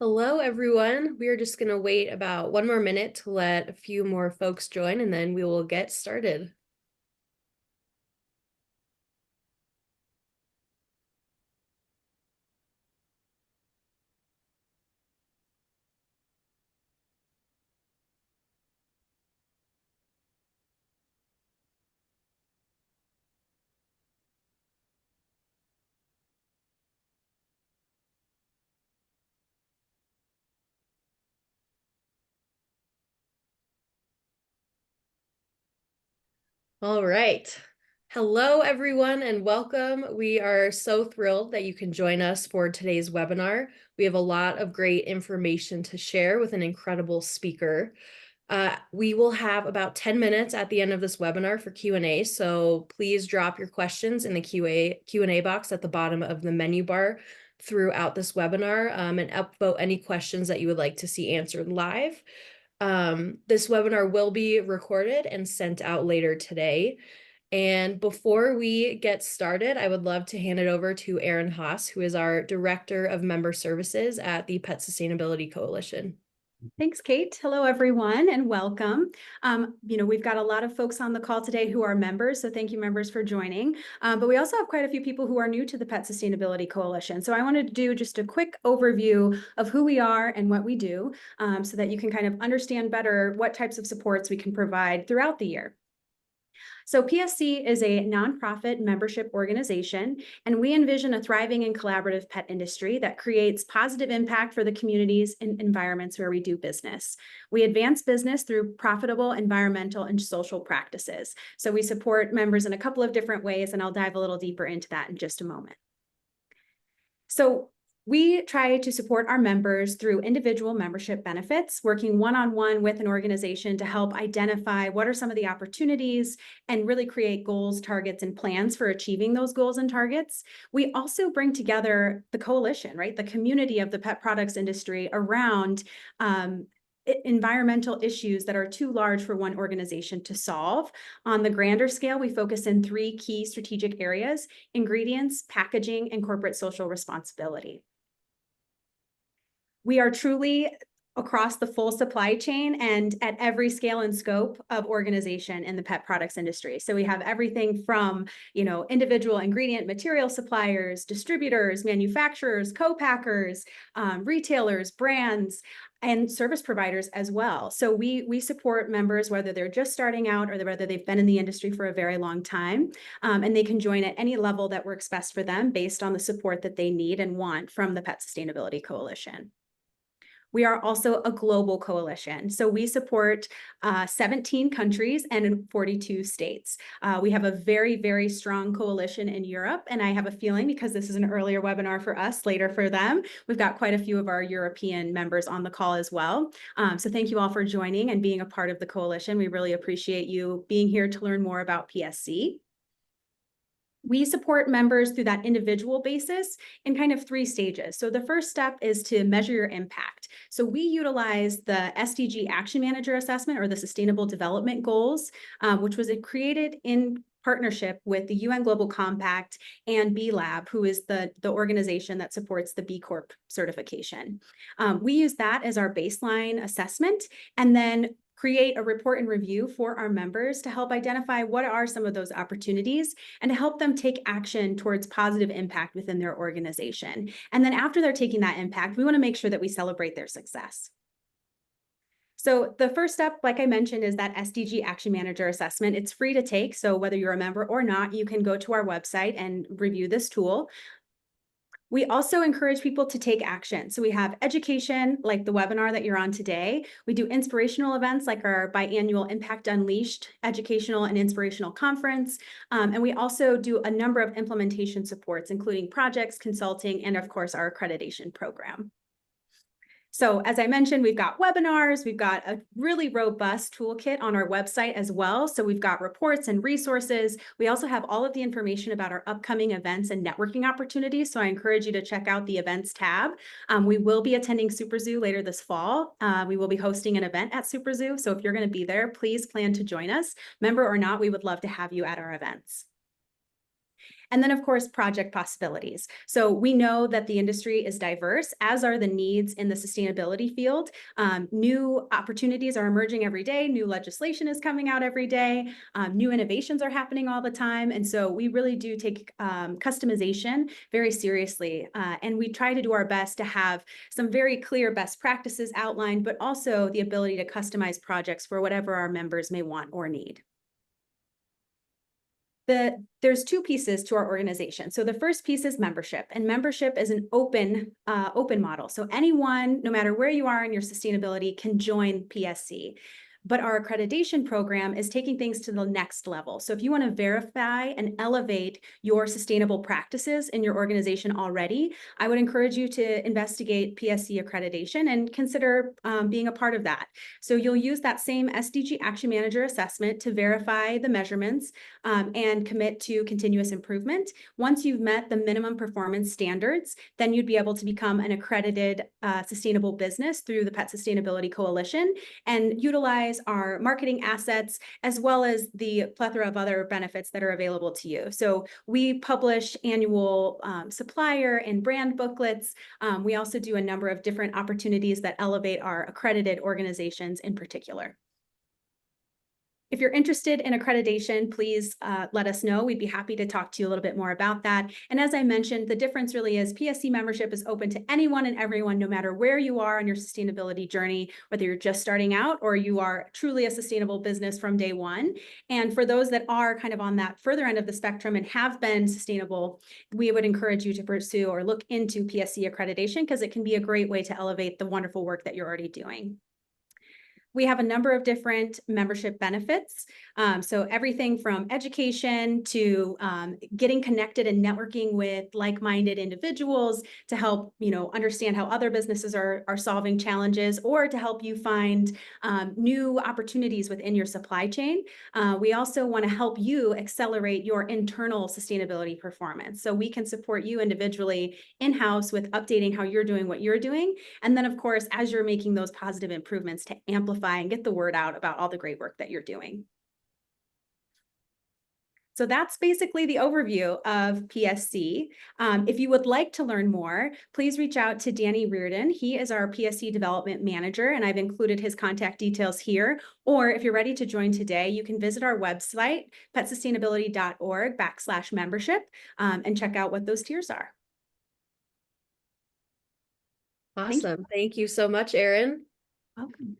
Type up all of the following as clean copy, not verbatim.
Hello, everyone. We are just going to wait about one more minute to let a few more folks join, and then we will get started. All right. Hello, everyone, and welcome. We are so thrilled that you can join us for today's webinar. We have a lot of great information to share with an incredible speaker. We will have about 10 minutes at the end of this webinar for Q&A, so please drop your questions in the Q&A box at the bottom of the menu bar throughout this webinar, and upvote any questions that you would like to see answered live. This webinar will be recorded and sent out later today. And before we get started, I would love to hand it over to Erin Haas, who is our Director of Member Services at the Pet Sustainability Coalition. Thanks, Kate. Hello, everyone, and welcome. We've got a lot of folks on the call today who are members, so thank you, members, for joining. But we also have quite a few people who are new to the Pet Sustainability Coalition. So I wanted to do just a quick overview of who we are and what we do, so that you can kind of understand better what types of supports we can provide throughout the year. So PSC is a nonprofit membership organization, and we envision a thriving and collaborative pet industry that creates positive impact for the communities and environments where we do business. We advance business through profitable environmental and social practices. So we support members in a couple of different ways, and I'll dive a little deeper into that in just a moment. So we try to support our members through individual membership benefits, working one-on-one with an organization to help identify what are some of the opportunities and really create goals, targets, and plans for achieving those goals and targets. We also bring together the coalition, right? The community of the pet products industry around environmental issues that are too large for one organization to solve. On the grander scale, we focus in three key strategic areas: ingredients, packaging, and corporate social responsibility. We are truly across the full supply chain and at every scale and scope of organization in the pet products industry. So we have everything from, individual ingredient material suppliers, distributors, manufacturers, co-packers, retailers, brands, and service providers as well. So we support members, whether they're just starting out or whether they've been in the industry for a very long time, and they can join at any level that works best for them based on the support that they need and want from the Pet Sustainability Coalition. We are also a global coalition. So we support 17 countries and in 42 states. We have a very, very strong coalition in Europe. And I have a feeling, because this is an earlier webinar for us, later for them, we've got quite a few of our European members on the call as well. So thank you all for joining and being a part of the coalition. We really appreciate you being here to learn more about PSC. We support members through that individual basis in kind of three stages. So the first step is to measure your impact. So we utilize the SDG Action Manager Assessment, or the Sustainable Development Goals, which was created in partnership with the UN Global Compact and B Lab, who is the organization that supports the B Corp certification. We use that as our baseline assessment, and then create a report and review for our members to help identify what are some of those opportunities and to help them take action towards positive impact within their organization. And then after they're taking that impact, we want to make sure that we celebrate their success. So the first step, like I mentioned, is that SDG Action Manager Assessment. It's free to take, so whether you're a member or not, you can go to our website and review this tool. We also encourage people to take action. So we have education, like the webinar that you're on today. We do inspirational events like our biannual Impact Unleashed educational and inspirational conference. And we also do a number of implementation supports, including projects, consulting, and of course, our accreditation program. So as I mentioned, we've got webinars, we've got a really robust toolkit on our website as well. So we've got reports and resources. We also have all of the information about our upcoming events and networking opportunities. So I encourage you to check out the events tab. We will be attending Super Zoo later this fall. We will be hosting an event at Super Zoo. So if you're going to be there, please plan to join us. Member or not, we would love to have you at our events. And then, of course, project possibilities. So we know that the industry is diverse, as are the needs in the sustainability field. New opportunities are emerging every day. New legislation is coming out every day. New innovations are happening all the time. And so we really do take customization very seriously. And we try to do our best to have some very clear best practices outlined, but also the ability to customize projects for whatever our members may want or need. There's two pieces to our organization. So the first piece is membership, and membership is an open model. So anyone, no matter where you are in your sustainability, can join PSC. But our accreditation program is taking things to the next level. So if you want to verify and elevate your sustainable practices in your organization already, I would encourage you to investigate PSC accreditation and consider being a part of that. So you'll use that same SDG Action Manager assessment to verify the measurements and commit to continuous improvement. Once you've met the minimum performance standards, then you'd be able to become an accredited sustainable business through the Pet Sustainability Coalition and utilize our marketing assets, as well as the plethora of other benefits that are available to you. So we publish annual supplier and brand booklets. We also do a number of different opportunities that elevate our accredited organizations in particular. If you're interested in accreditation, please let us know. We'd be happy to talk to you a little bit more about that. And as I mentioned, the difference really is PSC membership is open to anyone and everyone, no matter where you are on your sustainability journey, whether you're just starting out or you are truly a sustainable business from day one. And for those that are kind of on that further end of the spectrum and have been sustainable, we would encourage you to pursue or look into PSC accreditation because it can be a great way to elevate the wonderful work that you're already doing. We have a number of different membership benefits. So everything from education to getting connected and networking with like-minded individuals to help, understand how other businesses are solving challenges, or to help you find new opportunities within your supply chain. We also want to help you accelerate your internal sustainability performance. So we can support you individually in-house with updating how you're doing what you're doing. And then, of course, as you're making those positive improvements, to amplify and get the word out about all the great work that you're doing. So that's basically the overview of PSC. If you would like to learn more, please reach out to Danny Reardon. He is our PSC Development Manager, and I've included his contact details here. Or if you're ready to join today, you can visit our website, petsustainability.org/membership, and check out what those tiers are. Awesome. Thank you so much, Erin. Welcome.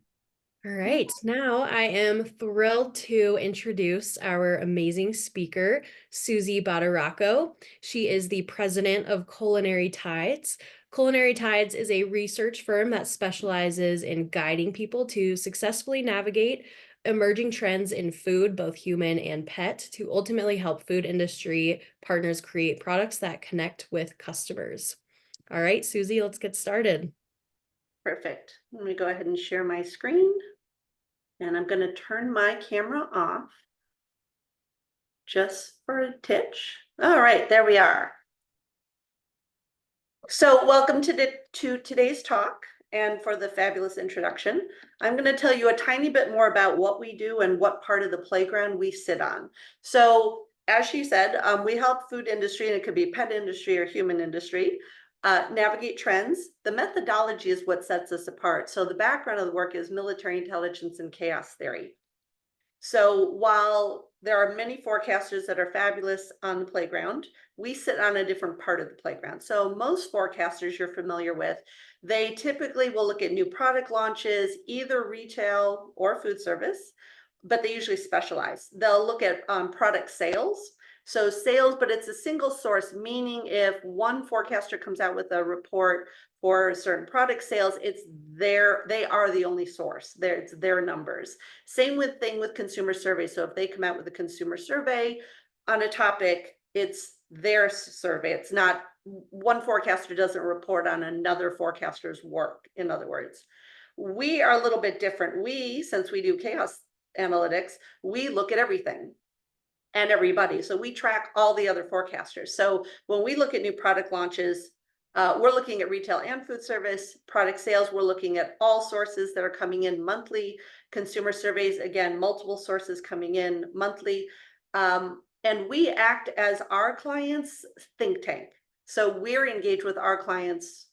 All right, now I am thrilled to introduce our amazing speaker, Susie Badaracco. She is the president of Culinary Tides. Culinary Tides is a research firm that specializes in guiding people to successfully navigate emerging trends in food, both human and pet, to ultimately help food industry partners create products that connect with customers. All right, Susie, let's get started. Perfect. Let me go ahead and share my screen. And I'm going to turn my camera off just for a titch. All right, there we are. So welcome to today's talk, and for the fabulous introduction. I'm going to tell you a tiny bit more about what we do and what part of the playground we sit on. So as she said, we help food industry, and it could be pet industry or human industry, navigate trends. The methodology is what sets us apart. So the background of the work is military intelligence and chaos theory. So while there are many forecasters that are fabulous on the playground, we sit on a different part of the playground. So most forecasters you're familiar with, they typically will look at new product launches, either retail or food service, but they usually specialize. They'll look at product sales. So sales, but it's a single source, meaning if one forecaster comes out with a report for certain product sales, they are the only source. It's their numbers. Same thing with consumer surveys. So if they come out with a consumer survey on a topic, it's their survey. It's not, one forecaster doesn't report on another forecaster's work, in other words. We are a little bit different. Since we do chaos analytics, we look at everything and everybody. So we track all the other forecasters. So when we look at new product launches, we're looking at retail and food service. Product sales, we're looking at all sources that are coming in monthly. Consumer surveys, again, multiple sources coming in monthly. And we act as our clients' think tank. So we're engaged with our clients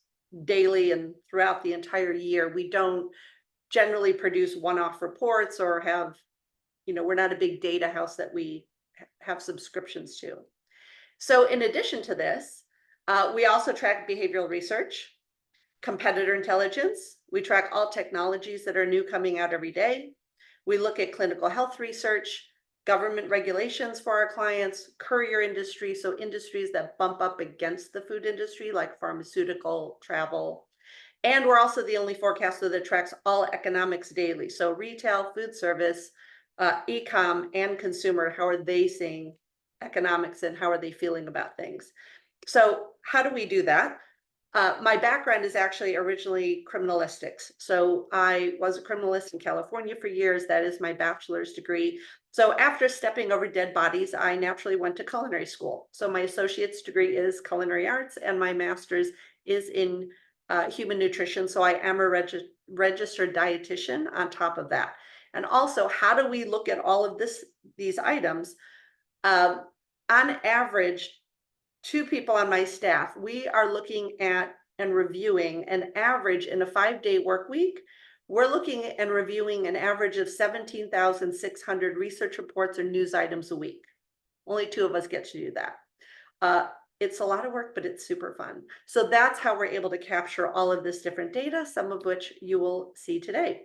daily and throughout the entire year. We don't generally produce one-off reports or have, we're not a big data house that we have subscriptions to. So in addition to this, we also track behavioral research, competitor intelligence. We track all technologies that are new coming out every day. We look at clinical health research, government regulations for our clients, courier industry, so industries that bump up against the food industry like pharmaceutical, travel. And we're also the only forecaster that tracks all economics daily. So retail, food service, e-com, and consumer, how are they seeing economics and how are they feeling about things? So how do we do that? My background is actually originally criminalistics. So I was a criminalist in California for years. That is my bachelor's degree. So after stepping over dead bodies, I naturally went to culinary school. So my associate's degree is culinary arts and my master's is in human nutrition. So I am a registered dietitian on top of that. And also, how do we look at all of these items? On average, 2 people on my staff, we are looking at and reviewing an average in a 5-day work week. We're looking and reviewing an average of 17,600 research reports or news items a week. Only 2 of us get to do that. It's a lot of work, but it's super fun. So that's how we're able to capture all of this different data, some of which you will see today.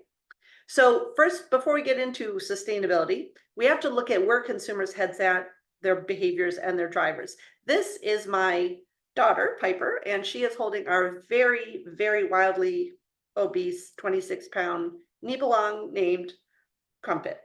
So first, before we get into sustainability, we have to look at where consumers' heads at, their behaviors and their drivers. This is my daughter, Piper, and she is holding our very, very wildly obese 26-pound Nibelung named Crumpet.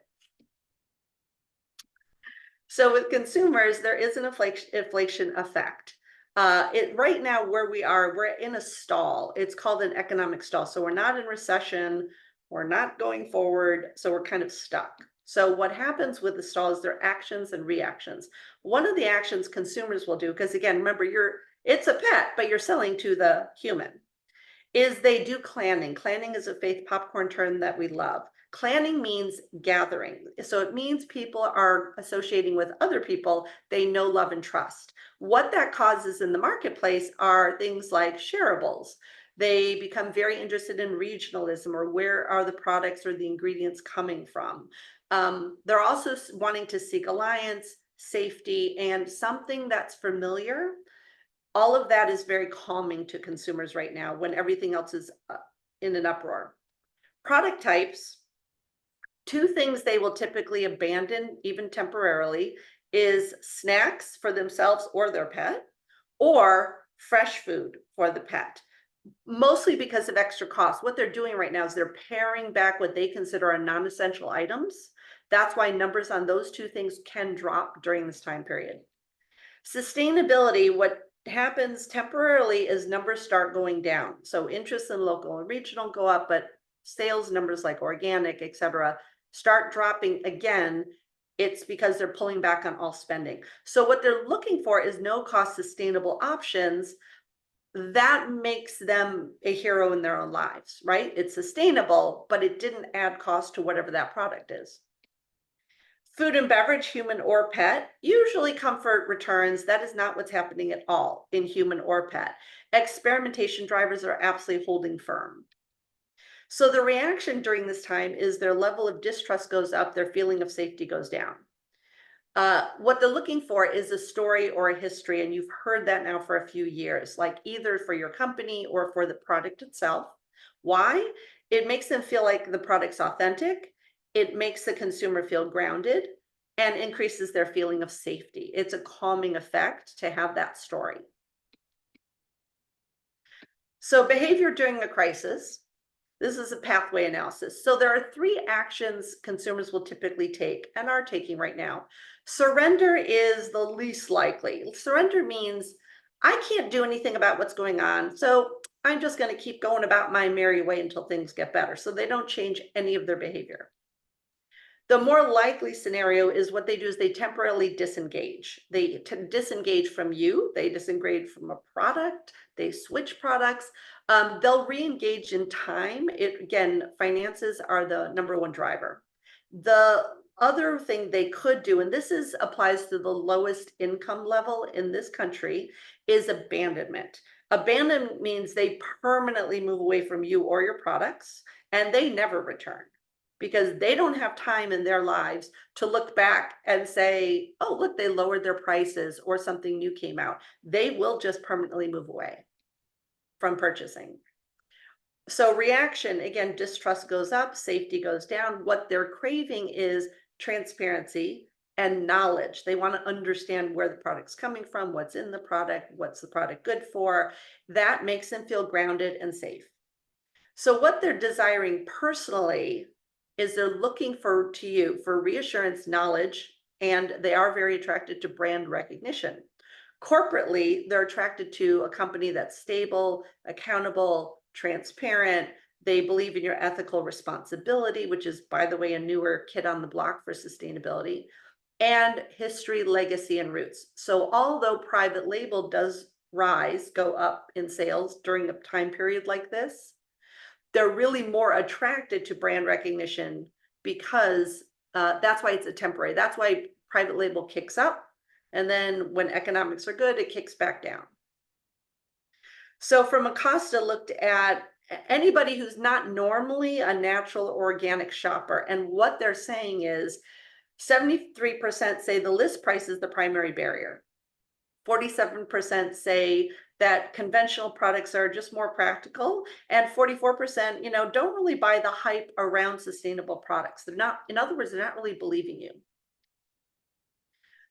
So with consumers, there is an inflation effect. Right now where we are, we're in a stall. It's called an economic stall. So we're not in recession, we're not going forward, so we're kind of stuck. So what happens with the stall is their actions and reactions. One of the actions consumers will do, because again, remember, it's a pet, but you're selling to the human, is they do clanning. Clanning is a faith popcorn term that we love. Clanning means gathering. So it means people are associating with other people they know, love, and trust. What that causes in the marketplace are things like shareables. They become very interested in regionalism, or where are the products or the ingredients coming from. They're also wanting to seek alliance, safety, and something that's familiar. All of that is very calming to consumers right now when everything else is in an uproar. Product types, 2 things they will typically abandon, even temporarily, is snacks for themselves or their pet, or fresh food for the pet. Mostly because of extra cost. What they're doing right now is they're paring back what they consider are non-essential items. That's why numbers on those 2 things can drop during this time period. Sustainability, what happens temporarily is numbers start going down. So interest in local and regional go up, but sales numbers like organic, et cetera, start dropping again. It's because they're pulling back on all spending. So what they're looking for is no cost sustainable options. That makes them a hero in their own lives, right? It's sustainable, but it didn't add cost to whatever that product is. Food and beverage, human or pet, usually comfort returns. That is not what's happening at all in human or pet. Experimentation drivers are absolutely holding firm. So the reaction during this time is their level of distrust goes up, their feeling of safety goes down. What they're looking for is a story or a history, and you've heard that now for a few years, like either for your company or for the product itself. Why? It makes them feel like the product's authentic. It makes the consumer feel grounded and increases their feeling of safety. It's a calming effect to have that story. So behavior during a crisis. This is a pathway analysis. So there are 3 actions consumers will typically take and are taking right now. Surrender is the least likely. Surrender means I can't do anything about what's going on, so I'm just going to keep going about my merry way until things get better. So they don't change any of their behavior. The more likely scenario is what they do is they temporarily disengage. They disengage from you, they disengage from a product, they switch products. They'll re-engage in time. Again, finances are the #1 driver. The other thing they could do, and this applies to the lowest income level in this country, is abandonment. Abandonment means they permanently move away from you or your products, and they never return because they don't have time in their lives to look back and say, oh, look, they lowered their prices or something new came out. They will just permanently move away from purchasing. So reaction, again, distrust goes up, safety goes down. What they're craving is transparency and knowledge. They want to understand where the product's coming from, what's in the product, what's the product good for. That makes them feel grounded and safe. So what they're desiring personally is they're looking for reassurance, knowledge, and they are very attracted to brand recognition. Corporately, they're attracted to a company that's stable, accountable, transparent. They believe in your ethical responsibility, which is, by the way, a newer kid on the block for sustainability, and history, legacy, and roots. So although private label does go up in sales during a time period like this, they're really more attracted to brand recognition because that's why it's a temporary. That's why private label kicks up. And then when economics are good, it kicks back down. So from Acosta looked at anybody who's not normally a natural organic shopper. And what they're saying is 73% say the list price is the primary barrier. 47% say that conventional products are just more practical, and 44%, don't really buy the hype around sustainable products. They're not, in other words, they're not really believing you.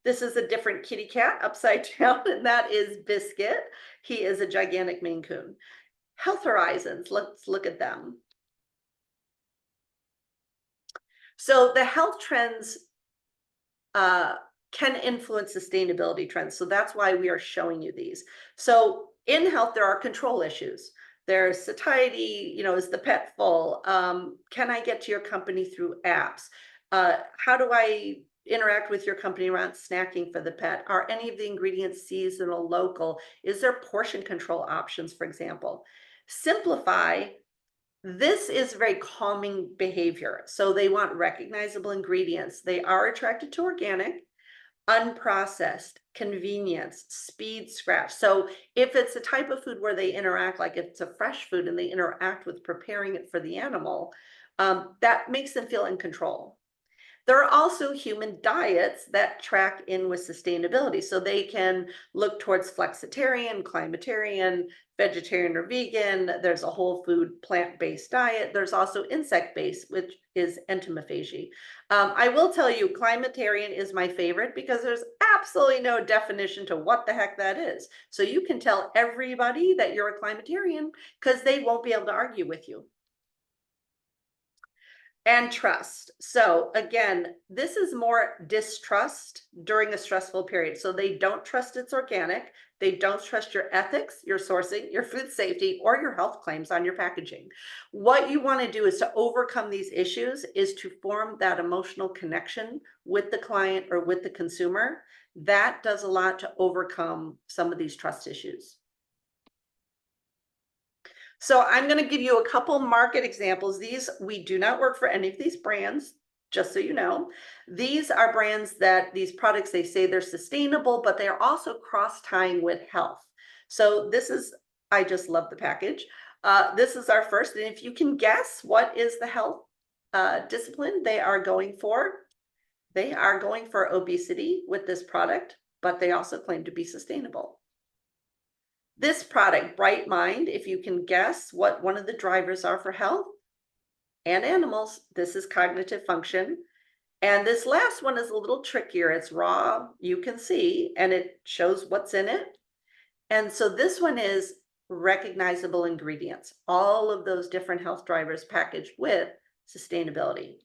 This is a different kitty cat upside down, and that is Biscuit. He is a gigantic Maine Coon. Health Horizons, let's look at them. So the health trends can influence sustainability trends. So that's why we are showing you these. So in health, there are control issues. There's satiety, is the pet full? Can I get to your company through apps? How do I interact with your company around snacking for the pet? Are any of the ingredients seasonal, local? Is there portion control options, for example? Simplify. This is very calming behavior. So they want recognizable ingredients. They are attracted to organic, unprocessed, convenience, speed, scratch. So if it's a type of food where they interact, like it's a fresh food and they interact with preparing it for the animal, that makes them feel in control. There are also human diets that track in with sustainability. So they can look towards flexitarian, climatarian, vegetarian or vegan. There's a whole food plant-based diet. There's also insect-based, which is entomophagy. I will tell you, climatarian is my favorite because there's absolutely no definition to what the heck that is. So you can tell everybody that you're a climatarian because they won't be able to argue with you. And trust. So again, this is more distrust during a stressful period. So they don't trust it's organic. They don't trust your ethics, your sourcing, your food safety, or your health claims on your packaging. What you want to do is to overcome these issues is to form that emotional connection with the client or with the consumer. That does a lot to overcome some of these trust issues. So I'm going to give you a couple market examples. We do not work for any of these brands, just so you know. These are brands that these products, they say they're sustainable, but they are also cross-tying with health. So I just love the package. This is our first, and if you can guess what is the health discipline they are going for obesity with this product, but they also claim to be sustainable. This product, Bright Mind, if you can guess what one of the drivers are for health and animals, this is cognitive function. And this last one is a little trickier. It's raw, you can see, and it shows what's in it. And so this one is recognizable ingredients, all of those different health drivers packaged with sustainability.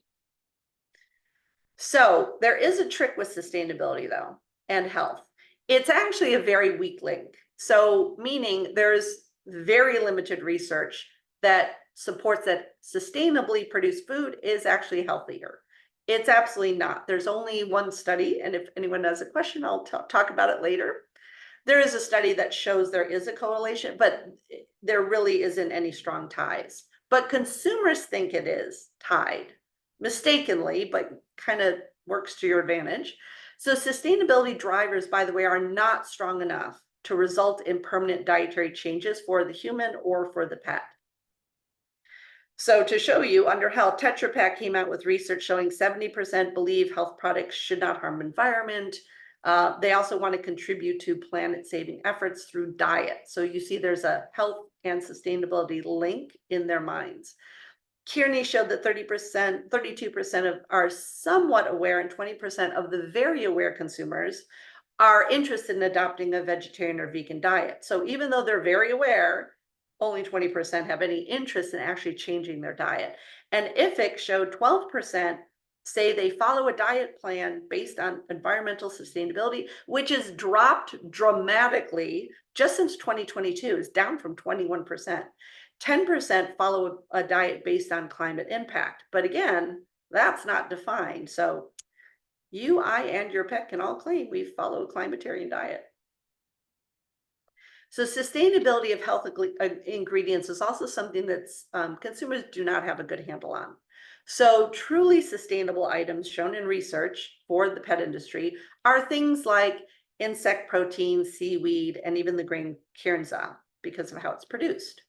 So there is a trick with sustainability though, and health. It's actually a very weak link. So meaning there's very limited research that supports that sustainably produced food is actually healthier. It's absolutely not. There's only one study, and if anyone has a question, I'll talk about it later. There is a study that shows there is a correlation, but there really isn't any strong ties. But consumers think it is tied, mistakenly, but kind of works to your advantage. So sustainability drivers, by the way, are not strong enough to result in permanent dietary changes for the human or for the pet. So to show you, under health, Tetra Pak came out with research showing 70% believe health products should not harm environment. They also want to contribute to planet-saving efforts through diet. So you see there's a health and sustainability link in their minds. Culinary showed that 30%, 32% of are somewhat aware, and 20% of the very aware consumers are interested in adopting a vegetarian or vegan diet. So even though they're very aware, only 20% have any interest in actually changing their diet. And IFIC showed 12% say they follow a diet plan based on environmental sustainability, which has dropped dramatically just since 2022, is down from 21%. 10% follow a diet based on climate impact. But again, that's not defined. So you, I, and your pet can all claim we follow a climatarian diet. So sustainability of health ingredients is also something that's consumers do not have a good handle on. So truly sustainable items shown in research for the pet industry are things like insect protein, seaweed, and even the grain kernza because of how it's produced.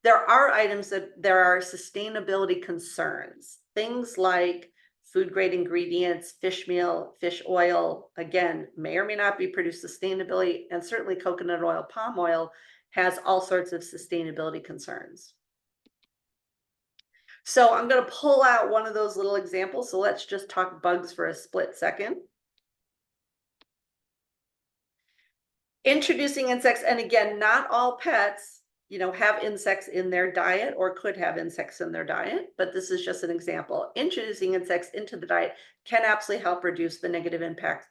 There are items that there are sustainability concerns, things like food grade ingredients, fish meal, fish oil, again, may or may not be produced sustainably, and certainly coconut oil, palm oil has all sorts of sustainability concerns. So I'm going to pull out one of those little examples. So let's just talk bugs for a split second. Introducing insects, and again, not all pets have insects in their diet or could have insects in their diet, but this is just an example. Introducing insects into the diet can absolutely help reduce the negative impact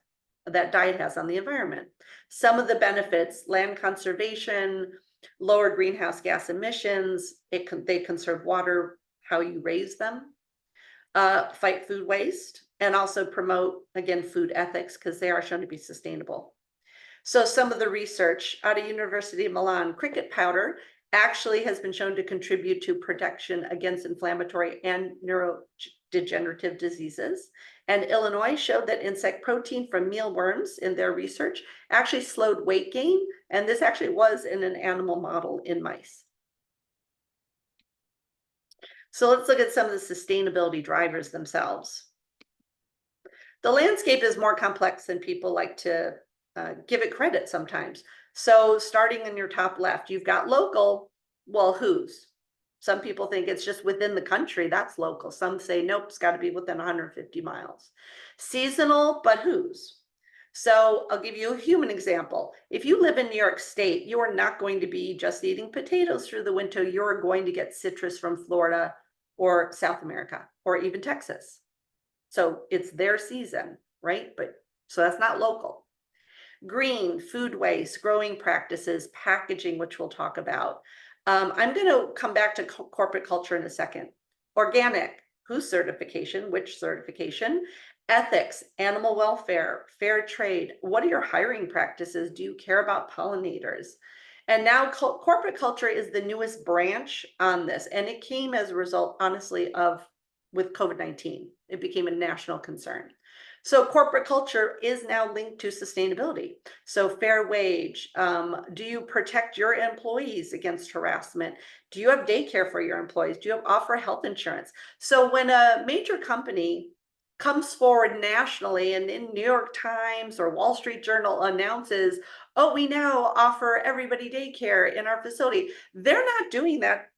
that diet has on the environment. Some of the benefits: land conservation, lower greenhouse gas emissions, they conserve water, how you raise them, fight food waste, and also promote, again, food ethics because they are shown to be sustainable. So some of the research out of University of Milan, cricket powder actually has been shown to contribute to protection against inflammatory and neurodegenerative diseases. And Illinois showed that insect protein from mealworms in their research actually slowed weight gain. And this actually was in an animal model in mice. So let's look at some of the sustainability drivers themselves. The landscape is more complex than people like to give it credit sometimes. So starting in your top left, you've got local. Well, whose? Some people think it's just within the country, that's local. Some say, nope, it's got to be within 150 miles. Seasonal, but whose? So I'll give you a human example. If you live in New York State, you are not going to be just eating potatoes through the winter. You're going to get citrus from Florida or South America or even Texas. So it's their season, right? But so that's not local. Green, food waste, growing practices, packaging, which we'll talk about. I'm going to come back to corporate culture in a second. Organic, whose certification, which certification? Ethics, animal welfare, fair trade. What are your hiring practices? Do you care about pollinators? And now corporate culture is the newest branch on this. And it came as a result, honestly, with COVID-19. It became a national concern. So corporate culture is now linked to sustainability. So fair wage, do you protect your employees against harassment? Do you have daycare for your employees? Do you offer health insurance? So when a major company comes forward nationally and in New York Times or Wall Street Journal announces, oh, we now offer everybody daycare in our facility, they're not doing that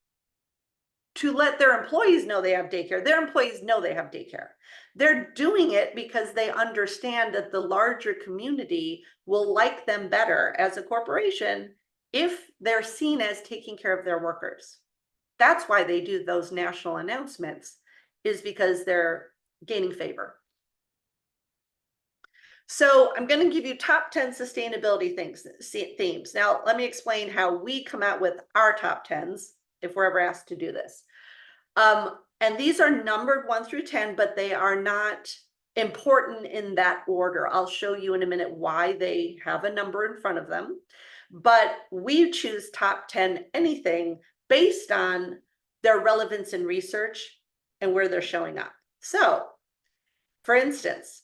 to let their employees know they have daycare. Their employees know they have daycare. They're doing it because they understand that the larger community will like them better as a corporation if they're seen as taking care of their workers. That's why they do those national announcements, is because they're gaining favor. So I'm going to give you top 10 sustainability themes. Now, let me explain how we come out with our top 10s if we're ever asked to do this. And these are numbered 1 through 10, but they are not important in that order. I'll show you in a minute why they have a number in front of them. But we choose top 10 anything based on their relevance in research and where they're showing up. So For instance,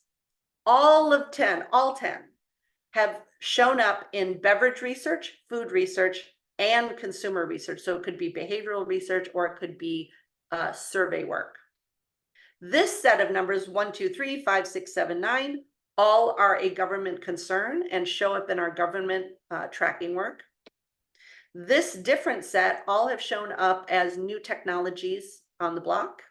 all 10 have shown up in beverage research, food research, and consumer research. So it could be behavioral research or it could be survey work. This set of numbers, 1, 2, 3, 5, 6, 7, 9, all are a government concern and show up in our government tracking work. This different set all have shown up as new technologies on the block.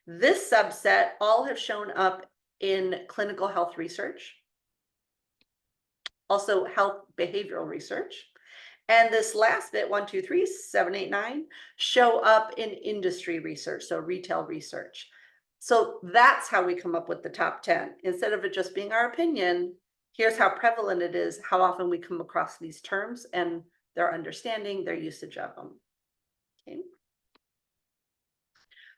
This subset all have shown up in clinical health research, also health behavioral research. And this last bit, 1, 2, 3, 7, 8, 9, show up in industry research, so retail research. So that's how we come up with the top 10. Instead of it just being our opinion, here's how prevalent it is, how often we come across these terms and their understanding, their usage of them. Okay.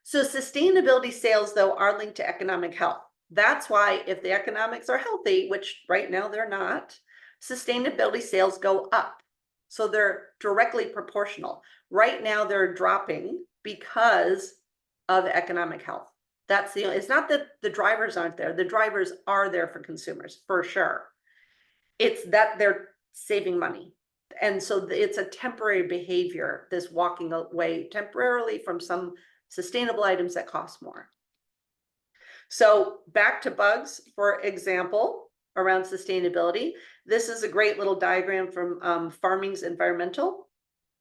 So sustainability sales, though, are linked to economic health. That's why if the economics are healthy, which right now they're not, sustainability sales go up. So they're directly proportional. Right now they're dropping because of economic health. That's it's not that the drivers aren't there. The drivers are there for consumers, for sure. It's that they're saving money. And so it's a temporary behavior, this walking away temporarily from some sustainable items that cost more. So back to bugs, for example, around sustainability. This is a great little diagram from Farming's Environmental,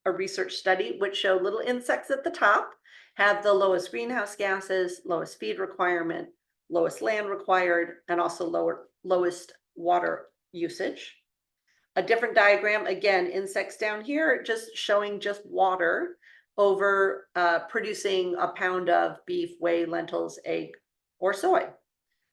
a research study, which showed little insects at the top have the lowest greenhouse gases, lowest feed requirement, lowest land required, and also lowest water usage. A different diagram, again, insects down here, just showing just water over producing a pound of beef, whey, lentils, egg, or soy.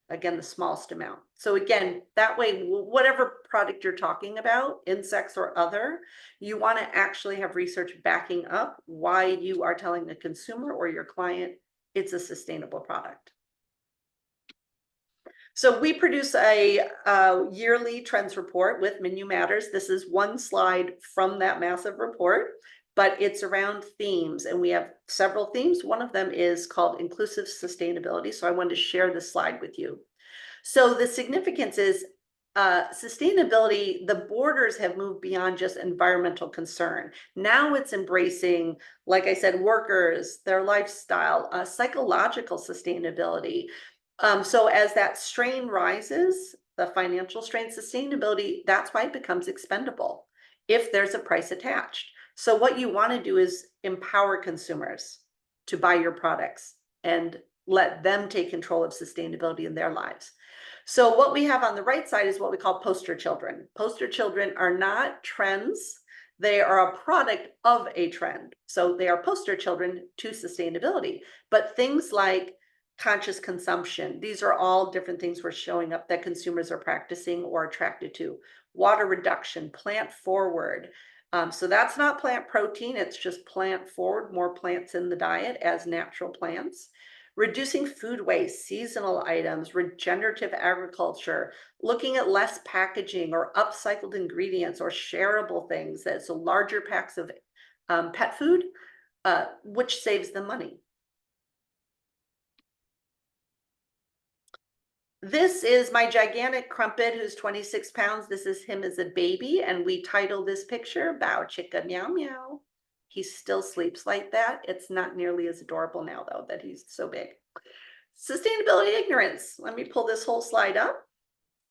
Again, the smallest amount. So again, that way, whatever product you're talking about, insects or other, you want to actually have research backing up why you are telling the consumer or your client it's a sustainable product. So we produce a yearly trends report with Menu Matters. This is one slide from that massive report, but it's around themes, and we have several themes. One of them is called inclusive sustainability. So I wanted to share this slide with you. So the significance is sustainability, the borders have moved beyond just environmental concern. Now it's embracing, like I said, workers, their lifestyle, psychological sustainability. So as that strain rises, the financial strain, sustainability, that's why it becomes expendable if there's a price attached. So what you want to do is empower consumers to buy your products and let them take control of sustainability in their lives. So what we have on the right side is what we call poster children. Poster children are not trends. They are a product of a trend. So they are poster children to sustainability. But things like conscious consumption, these are all different things we're showing up that consumers are practicing or attracted to. Water reduction, plant forward. So that's not plant protein, it's just plant forward, more plants in the diet as natural plants. Reducing food waste, seasonal items, regenerative agriculture, looking at less packaging or upcycled ingredients or shareable things. That's so larger packs of pet food, which saves them money. This is my gigantic crumpet who's 26 pounds. This is him as a baby, and we titled this picture, Bow Chicka Meow Meow. He still sleeps like that. It's not nearly as adorable now, though, that he's so big. Sustainability ignorance. Let me pull this whole slide up.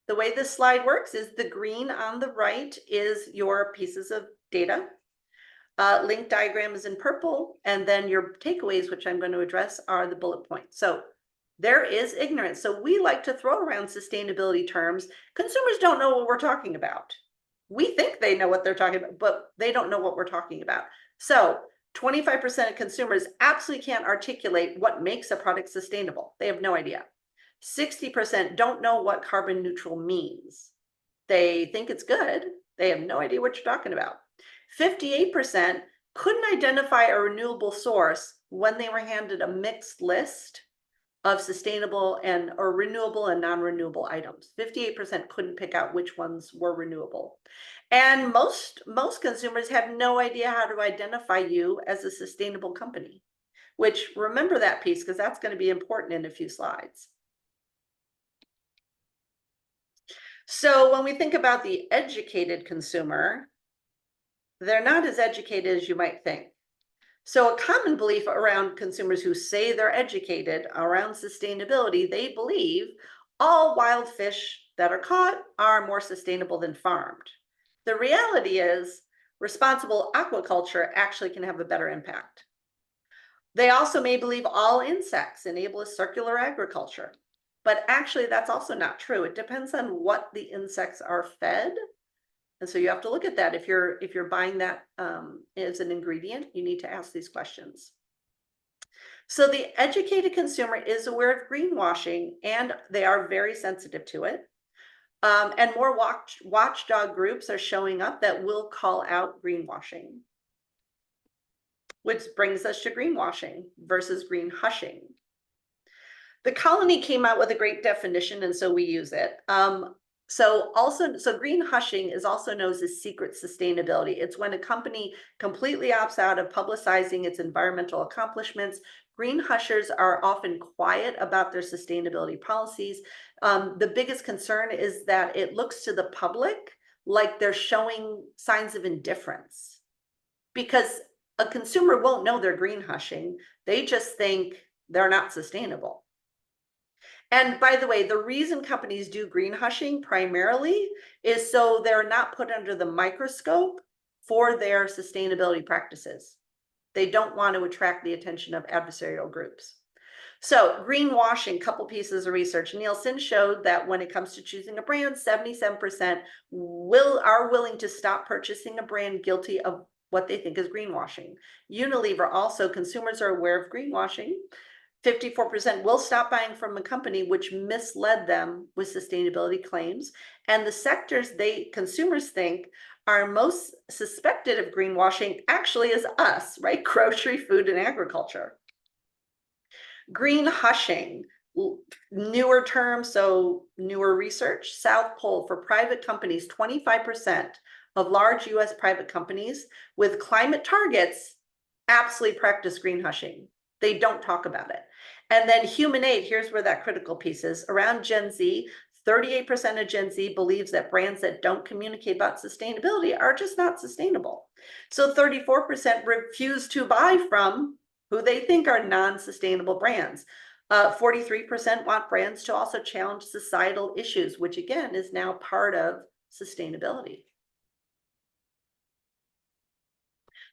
The way this slide works is the green on the right is your pieces of data. Link diagram is in purple, and then your takeaways, which I'm going to address, are the bullet points. So there is ignorance. So we like to throw around sustainability terms. Consumers don't know what we're talking about. We think they know what they're talking about, but they don't know what we're talking about. So 25% of consumers absolutely can't articulate what makes a product sustainable. They have no idea. 60% don't know what carbon neutral means. They think it's good. They have no idea what you're talking about. 58% couldn't identify a renewable source when they were handed a mixed list of sustainable and or renewable and non-renewable items. 58% couldn't pick out which ones were renewable. And most consumers have no idea how to identify you as a sustainable company, which remember that piece because that's going to be important in a few slides. So when we think about the educated consumer, they're not as educated as you might think. So a common belief around consumers who say they're educated around sustainability, they believe all wild fish that are caught are more sustainable than farmed. The reality is responsible aquaculture actually can have a better impact. They also may believe all insects enable a circular agriculture, but actually that's also not true. It depends on what the insects are fed. And so you have to look at that. If you're buying that as an ingredient, you need to ask these questions. So the educated consumer is aware of greenwashing and they are very sensitive to it. And more watchdog groups are showing up that will call out greenwashing, which brings us to greenwashing versus green hushing. The Colony came out with a great definition, and so we use it. So green hushing is also known as secret sustainability. It's when a company completely opts out of publicizing its environmental accomplishments. Green hushers are often quiet about their sustainability policies. The biggest concern is that it looks to the public like they're showing signs of indifference, because a consumer won't know they're green hushing. They just think they're not sustainable. And by the way, the reason companies do green hushing primarily is so they're not put under the microscope for their sustainability practices. They don't want to attract the attention of adversarial groups. So greenwashing, couple pieces of research. Nielsen showed that when it comes to choosing a brand, 77% are willing to stop purchasing a brand guilty of what they think is greenwashing. Unilever also, consumers are aware of greenwashing. 54% will stop buying from a company which misled them with sustainability claims. And the sectors consumers think are most suspected of greenwashing actually is us, right? Grocery, food, and agriculture. Green hushing, newer term, so newer research. South Pole, for private companies, 25% of large US private companies with climate targets absolutely practice green hushing. They don't talk about it. And then Human Aid, here's where that critical piece is. Around Gen Z, 38% of Gen Z believes that brands that don't communicate about sustainability are just not sustainable. So 34% refuse to buy from who they think are non-sustainable brands. 43% want brands to also challenge societal issues, which again is now part of sustainability.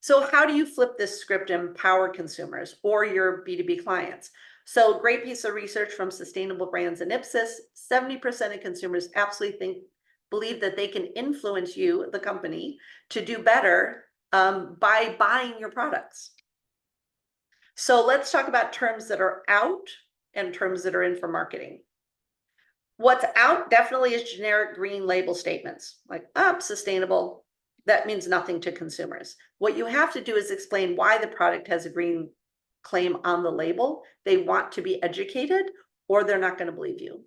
So how do you flip this script and empower consumers or your B2B clients? So great piece of research from Sustainable Brands and Ipsos, 70% of consumers absolutely believe that they can influence you, the company, to do better by buying your products. So let's talk about terms that are out and terms that are in for marketing. What's out definitely is generic green label statements like, sustainable. That means nothing to consumers. What you have to do is explain why the product has a green claim on the label. They want to be educated or they're not going to believe you.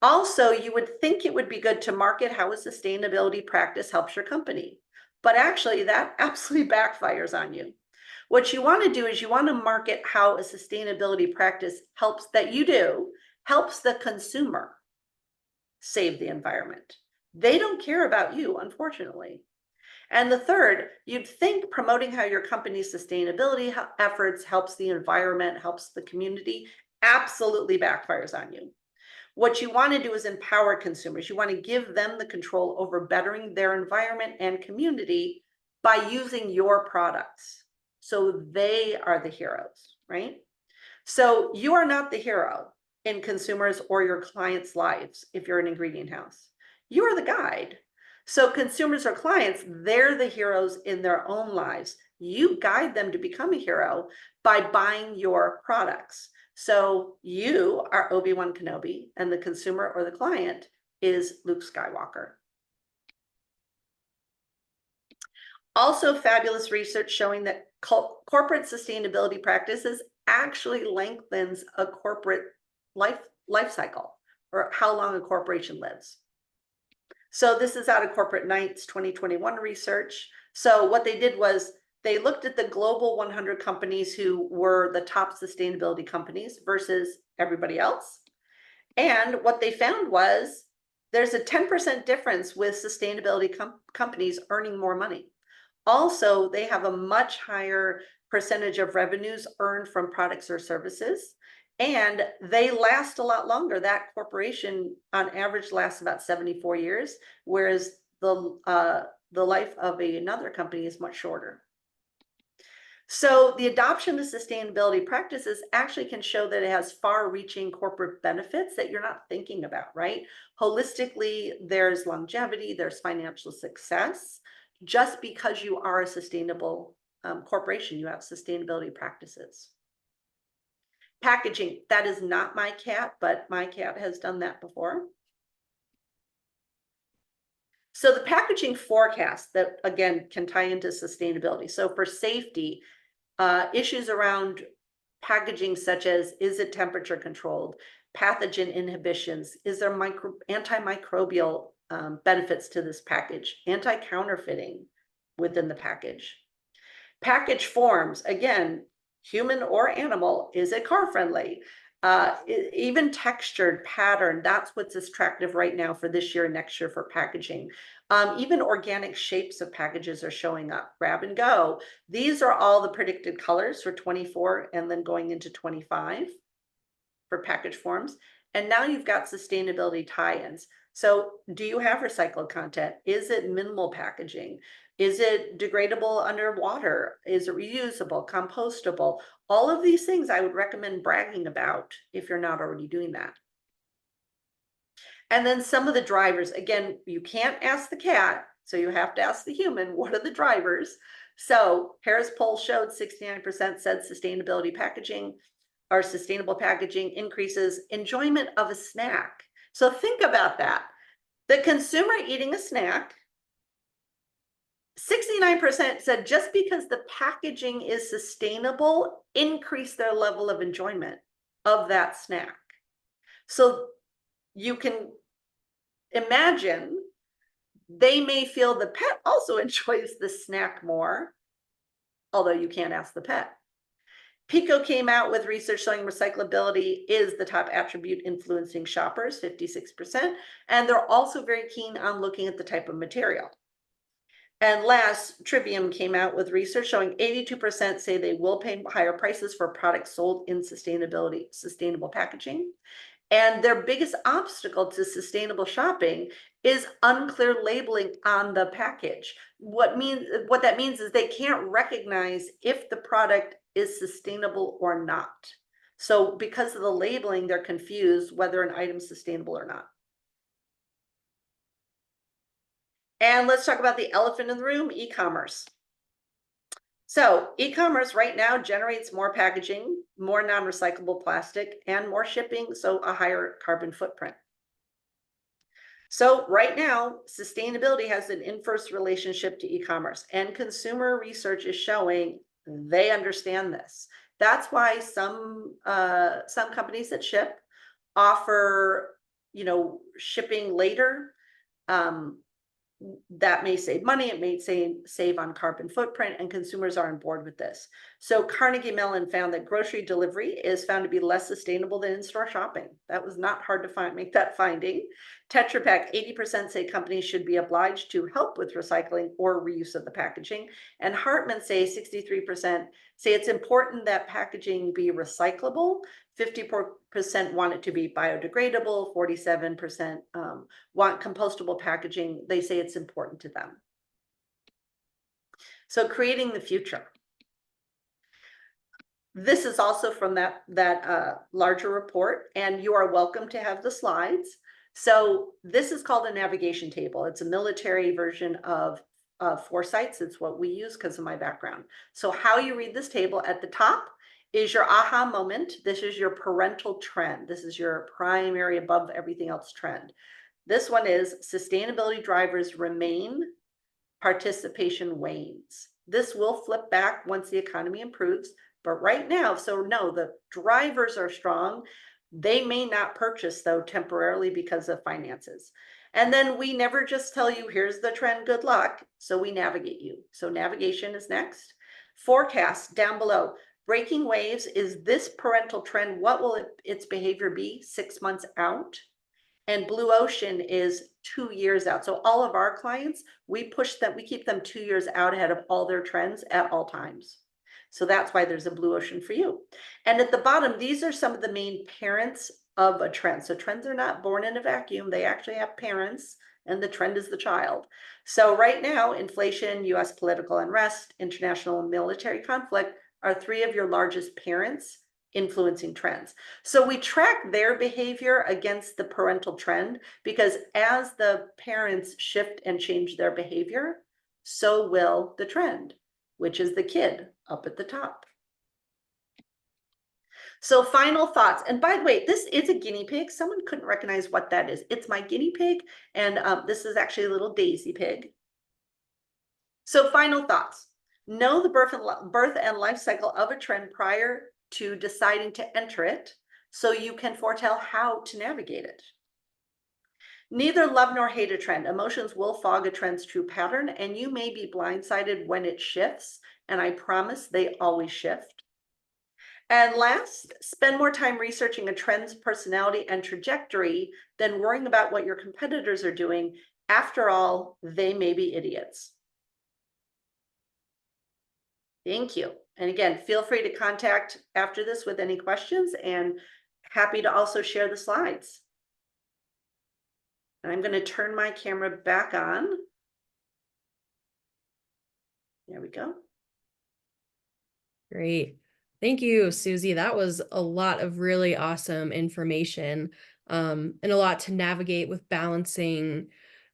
Also, you would think it would be good to market how a sustainability practice helps your company, but actually that absolutely backfires on you. What you want to do is you want to market how a sustainability practice helps the consumer save the environment. They don't care about you, unfortunately. And the third, you'd think promoting how your company's sustainability efforts helps the environment, helps the community, absolutely backfires on you. What you want to do is empower consumers. You want to give them the control over bettering their environment and community by using your products. So they are the heroes, right? So you are not the hero in consumers or your clients' lives if you're an ingredient house. You are the guide. So consumers or clients, they're the heroes in their own lives. You guide them to become a hero by buying your products. So you are Obi-Wan Kenobi and the consumer or the client is Luke Skywalker. Also fabulous research showing that corporate sustainability practices actually lengthens a corporate life cycle, or how long a corporation lives. So this is out of Corporate Knights 2021 research. So what they did was they looked at the global 100 companies who were the top sustainability companies versus everybody else. And what they found was There's a 10% difference with sustainability companies earning more money. Also, they have a much higher percentage of revenues earned from products or services, and they last a lot longer. That corporation on average lasts about 74 years, whereas the life of another company is much shorter. So the adoption of sustainability practices actually can show that it has far-reaching corporate benefits that you're not thinking about, right? Holistically, there's longevity, there's financial success. Just because you are a sustainable corporation, you have sustainability practices. Packaging, that is not my cat, but my cat has done that before. So the packaging forecast that, again, can tie into sustainability. So for safety, issues around packaging such as, is it temperature controlled, pathogen inhibitions, is there antimicrobial benefits to this package, anti-counterfeiting within the package. Package forms, again, human or animal, is it car friendly? Even textured pattern, that's what's attractive right now for this year and next year for packaging. Even organic shapes of packages are showing up. Grab and go. These are all the predicted colors for 24 and then going into 25 for package forms. And now you've got sustainability tie-ins. So do you have recycled content? Is it minimal packaging? Is it degradable underwater? Is it reusable, compostable? All of these things I would recommend bragging about if you're not already doing that. And then some of the drivers, again, you can't ask the cat, so you have to ask the human, what are the drivers? So Harris poll showed 69% said sustainability packaging or sustainable packaging increases enjoyment of a snack. So think about that. The consumer eating a snack, 69% said just because the packaging is sustainable, increase their level of enjoyment of that snack. So you can imagine they may feel the pet also enjoys the snack more, although you can't ask the pet. Pico came out with research showing recyclability is the top attribute influencing shoppers, 56%, and they're also very keen on looking at the type of material. And last, Trivium came out with research showing 82% say they will pay higher prices for products sold in sustainable packaging. And their biggest obstacle to sustainable shopping is unclear labeling on the package. What that means is they can't recognize if the product is sustainable or not. So because of the labeling, they're confused whether an item is sustainable or not. And let's talk about the elephant in the room, e-commerce. So e-commerce right now generates more packaging, more non-recyclable plastic, and more shipping, so a higher carbon footprint. So right now, sustainability has an inverse relationship to e-commerce, and consumer research is showing they understand this. That's why some companies that ship offer, shipping later. That may save money, it may save on carbon footprint, and consumers are on board with this. So Carnegie Mellon found that grocery delivery is found to be less sustainable than in-store shopping. That was not hard to make that finding. Tetra Pak, 80% say companies should be obliged to help with recycling or reuse of the packaging. And Hartman say 63% say it's important that packaging be recyclable. 54% want it to be biodegradable, 47% want compostable packaging. They say it's important to them. So creating the future. This is also from that larger report, and you are welcome to have the slides. So this is called a navigation table. It's a military version of foresights. It's what we use because of my background. So how you read this table, at the top is your aha moment. This is your parental trend. This is your primary above everything else trend. This one is sustainability drivers remain, participation wanes. This will flip back once the economy improves, but right now, so no, the drivers are strong. They may not purchase though temporarily because of finances. And then we never just tell you, here's the trend, good luck. So we navigate you. So navigation is next. Forecast down below. Breaking waves is this parental trend. What will its behavior be 6 months out? And Blue Ocean is 2 years out. So all of our clients, we push them, we keep them 2 years out ahead of all their trends at all times. So that's why there's a Blue Ocean for you. And at the bottom, these are some of the main parents of a trend. So trends are not born in a vacuum. They actually have parents, and the trend is the child. So right now, inflation, US political unrest, international and military conflict are three of your largest parents influencing trends. So we track their behavior against the parental trend, because as the parents shift and change their behavior, so will the trend, which is the kid up at the top. So final thoughts. And by the way, this is a guinea pig. Someone couldn't recognize what that is. It's my guinea pig. And this is actually a little daisy pig. So final thoughts. Know the birth and life cycle of a trend prior to deciding to enter it, so you can foretell how to navigate it. Neither love nor hate a trend. Emotions will fog a trend's true pattern, and you may be blindsided when it shifts. And I promise they always shift. And last, spend more time researching a trend's personality and trajectory than worrying about what your competitors are doing. After all, they may be idiots. Thank you. And again, feel free to contact after this with any questions, and happy to also share the slides. And I'm going to turn my camera back on. There we go. Great. Thank you, Susie. That was a lot of really awesome information, and a lot to navigate with balancing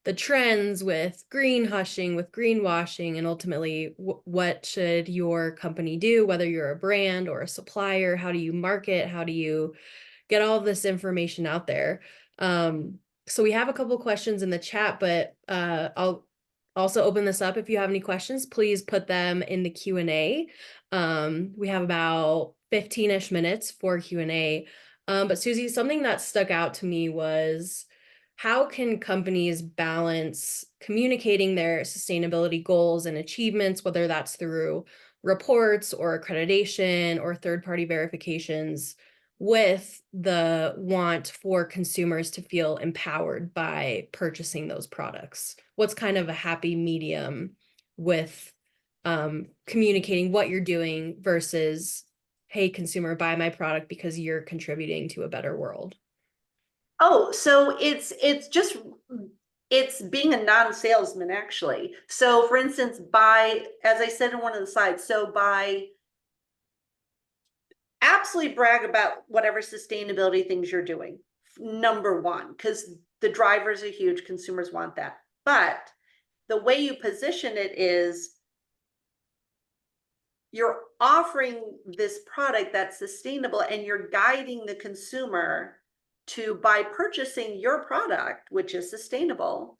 the trends with green hushing, with greenwashing, and ultimately what should your company do, whether you're a brand or a supplier, how do you market, how do you get all of this information out there. So we have a couple questions in the chat, but I'll also open this up. If you have any questions, please put them in the Q&A. We have about 15-ish minutes for Q&A. But Susie, something that stuck out to me was, how can companies balance communicating their sustainability goals and achievements, whether that's through reports or accreditation or third-party verifications, with the want for consumers to feel empowered by purchasing those products? What's kind of a happy medium with communicating what you're doing versus, hey, consumer, buy my product because you're contributing to a better world? Oh, so it's being a non-salesman, actually. So for instance, as I said in one of the slides, so absolutely brag about whatever sustainability things you're doing. Number one, because the drivers are huge, consumers want that. But the way you position it is, you're offering this product that's sustainable, and you're guiding the consumer to, by purchasing your product, which is sustainable,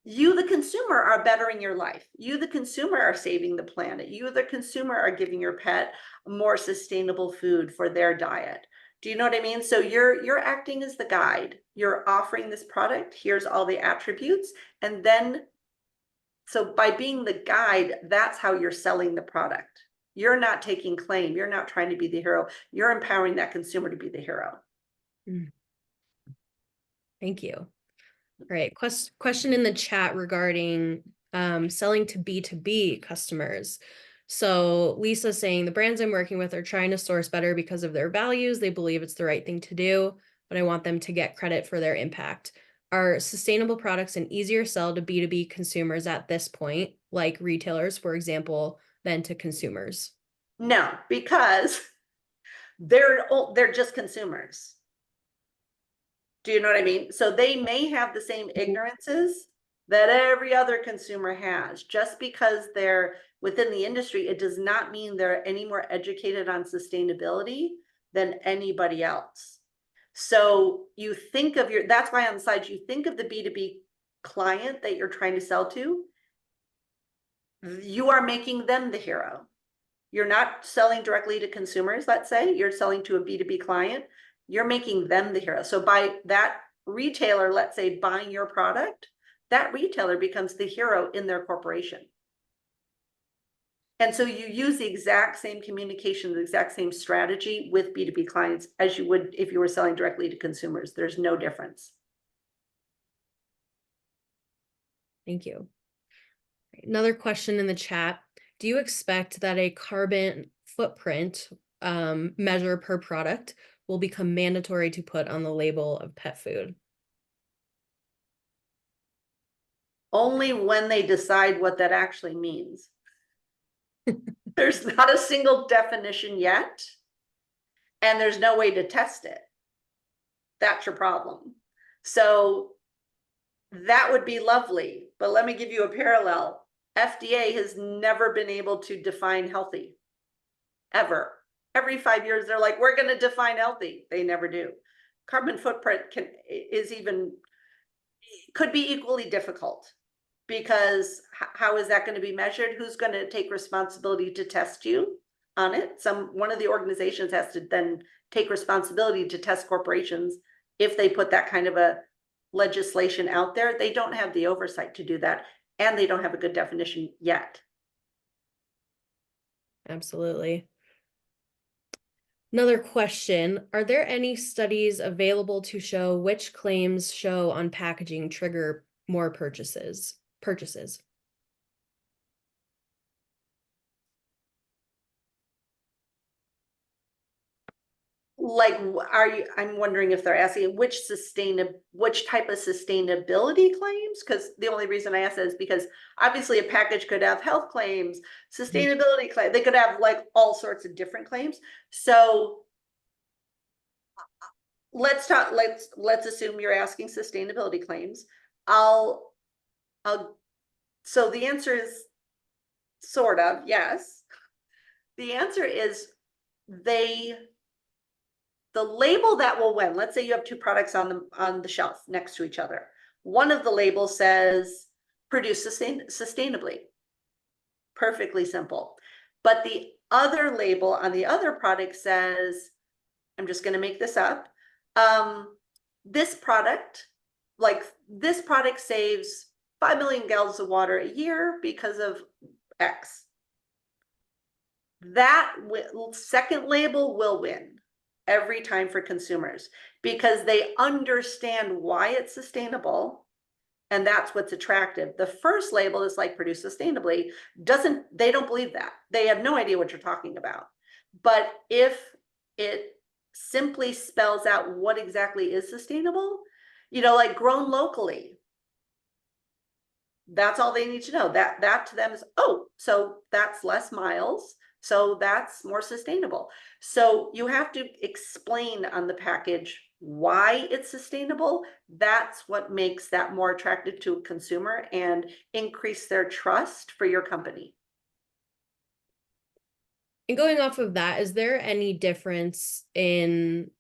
you, the consumer, are bettering your life. You, the consumer, are saving the planet. You, the consumer, are giving your pet more sustainable food for their diet. Do you know what I mean? So you're acting as the guide. You're offering this product. Here's all the attributes. And then, so by being the guide, that's how you're selling the product. You're not taking claim. You're not trying to be the hero. You're empowering that consumer to be the hero. Thank you. All right, question in the chat regarding selling to B2B customers. So Lisa's saying, the brands I'm working with are trying to source better because of their values. They believe it's the right thing to do, but I want them to get credit for their impact. Are sustainable products an easier sell to B2B consumers at this point, like retailers, for example, than to consumers? No, because they're just consumers. Do you know what I mean? So they may have the same ignorances that every other consumer has. Just because they're within the industry, it does not mean they're any more educated on sustainability than anybody else. So you think of that's why on the side, you think of the B2B client that you're trying to sell to, you are making them the hero. You're not selling directly to consumers, let's say, you're selling to a B2B client, you're making them the hero. So by that retailer, let's say, buying your product, that retailer becomes the hero in their corporation. And so you use the exact same communication, the exact same strategy with B2B clients as you would if you were selling directly to consumers. There's no difference. Thank you. Another question in the chat. Do you expect that a carbon footprint measure per product will become mandatory to put on the label of pet food? Only when they decide what that actually means. There's not a single definition yet, and there's no way to test it. That's your problem. So that would be lovely, but let me give you a parallel. FDA has never been able to define healthy, ever. Every 5 years, they're like, we're going to define healthy. They never do. Carbon footprint could be equally difficult, because how is that going to be measured? Who's going to take responsibility to test you on it? One of the organizations has to then take responsibility to test corporations if they put that kind of a legislation out there. They don't have the oversight to do that, and they don't have a good definition yet. Absolutely. Another question, are there any studies available to show which claims show on packaging trigger more purchases? Like, I'm wondering if they're asking which type of sustainability claims? Because the only reason I ask that is because obviously a package could have health claims, sustainability claims, they could have like all sorts of different claims. So let's assume you're asking sustainability claims. So the answer is sort of yes. The answer is the label that will win. Let's say you have two products on the shelf next to each other. One of the labels says produce sustainably. Perfectly simple. But the other label on the other product says, I'm just going to make this up. This product saves 5 million gallons of water a year because of X. That second label will win every time for consumers, because they understand why it's sustainable, and that's what's attractive. The first label is like produce sustainably, they don't believe that. They have no idea what you're talking about. But if it simply spells out what exactly is sustainable, like grown locally, that's all they need to know. That to them is, oh, so that's less miles, so that's more sustainable. So you have to explain on the package why it's sustainable. That's what makes that more attractive to a consumer and increase their trust for your company. And going off of that, is there any difference in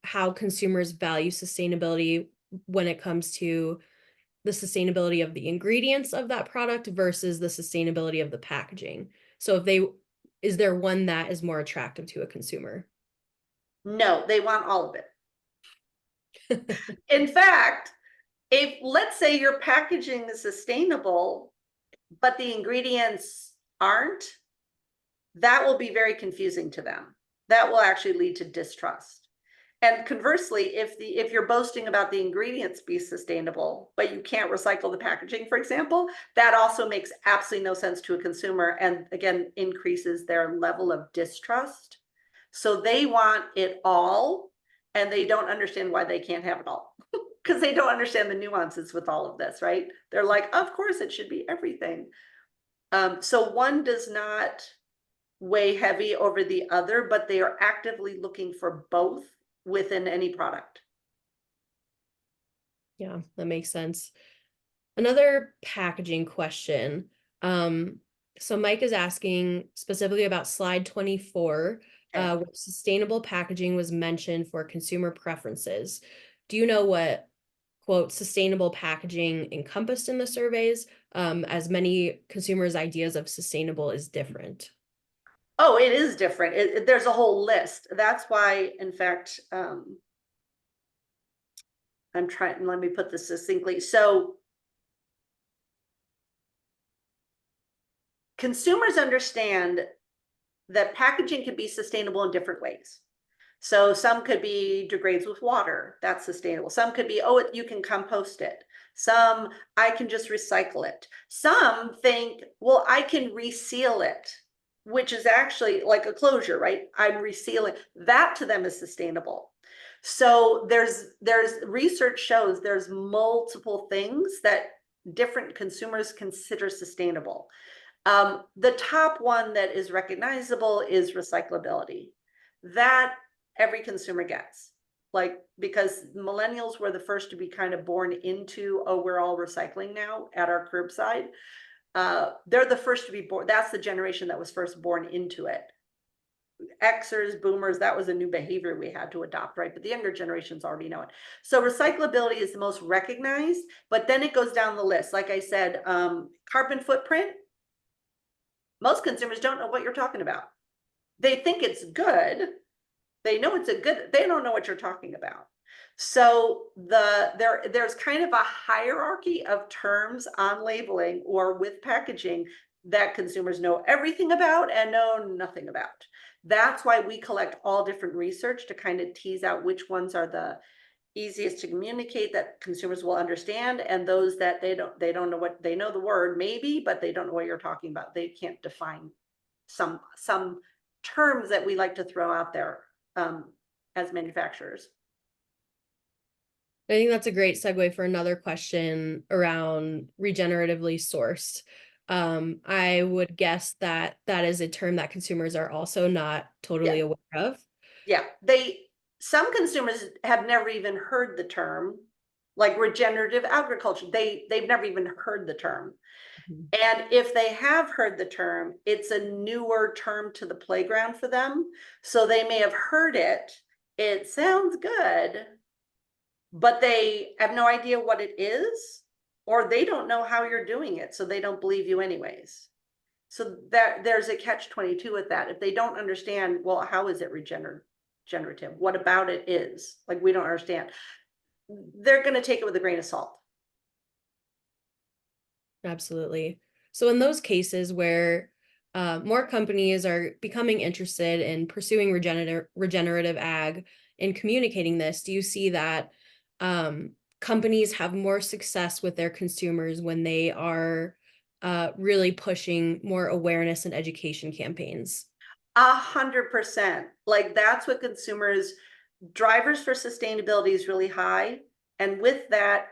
how consumers value sustainability when it comes to the sustainability of the ingredients of that product versus the sustainability of the packaging? So is there one that is more attractive to a consumer? No, they want all of it. In fact, if let's say your packaging is sustainable, but the ingredients aren't, that will be very confusing to them. That will actually lead to distrust. And conversely, if you're boasting about the ingredients be sustainable, but you can't recycle the packaging, for example, that also makes absolutely no sense to a consumer, and again, increases their level of distrust. So they want it all, and they don't understand why they can't have it all, because they don't understand the nuances with all of this, right? They're like, of course it should be everything. So one does not weigh heavy over the other, but they are actively looking for both within any product. Yeah, that makes sense. Another packaging question. So Mike is asking specifically about slide 24, Okay. where sustainable packaging was mentioned for consumer preferences. Do you know what, quote, sustainable packaging encompassed in the surveys, as many consumers' ideas of sustainable is different? Oh, it is different. There's a whole list. That's why, in fact, I'm trying, let me put this succinctly. So consumers understand that packaging can be sustainable in different ways. So some could be degrades with water, that's sustainable. Some could be, oh, you can compost it. Some, I can just recycle it. Some think, well, I can reseal it, which is actually like a closure, right? I'm resealing. That to them is sustainable. So there's research shows there's multiple things that different consumers consider sustainable. The top one that is recognizable is recyclability. That every consumer gets, like, because millennials were the first to be kind of born into, oh, we're all recycling now at our curbside. They're the first to be born. That's the generation that was first born into it. Xers, boomers, that was a new behavior we had to adopt, right? But the younger generations already know it. So recyclability is the most recognized, but then it goes down the list. Like I said, carbon footprint, most consumers don't know what you're talking about. They think it's good. They know it's a good, they don't know what you're talking about. So there's kind of a hierarchy of terms on labeling or with packaging that consumers know everything about and know nothing about. That's why we collect all different research to kind of tease out which ones are the easiest to communicate that consumers will understand, and those that they don't know what, they know the word maybe, but they don't know what you're talking about. They can't define some terms that we like to throw out there as manufacturers. I think that's a great segue for another question around regeneratively sourced. I would guess that that is a term that consumers are also not totally Yeah. aware of. Yeah, some consumers have never even heard the term, like regenerative agriculture. They've never even heard the term. Mhm. And if they have heard the term, it's a newer term to the playground for them. So they may have heard it. It sounds good, but they have no idea what it is, or they don't know how you're doing it. So they don't believe you anyways. So there's a catch-22 with that. If they don't understand, well, how is it regenerative? What about it is? Like, we don't understand. They're going to take it with a grain of salt. Absolutely. So in those cases where more companies are becoming interested in pursuing regenerative ag and communicating this, do you see that companies have more success with their consumers when they are really pushing more awareness and education campaigns? 100%. Like, that's what consumers, drivers for sustainability is really high. And with that,